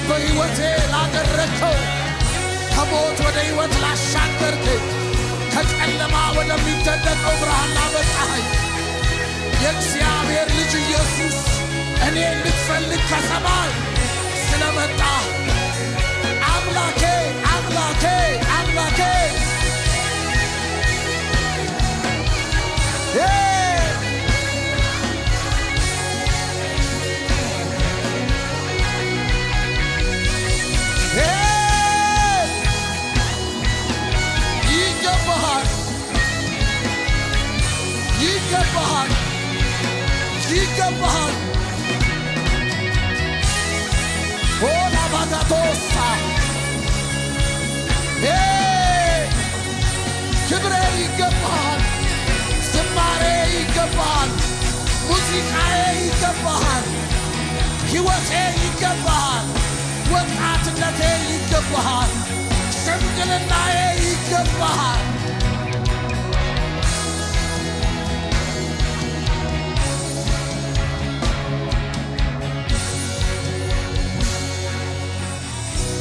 በሕይወቴ ላደረግከው ከሞት ወደ ሕይወት ላሻገርከኝ ከጨለማ ወደሚደነቀው ብርሃን ላመጣኸኝ የእግዚአብሔር ልጅ ኢየሱስ እኔ ልትፈልግ ከሰማይ ስለመጣ አምላኬ አምላኬ አምላኬ ይገባሃል ይገባሃል ሆላ ባጋቶሳ ክብሬ ይገባሃል ዝማሬ ይገባሃል ሙዚቃዬ ይገባሃል ሕይወቴ ይገባሃል ወጣትነቴ ይገባሃል ሽምግልናዬ ይገባሃል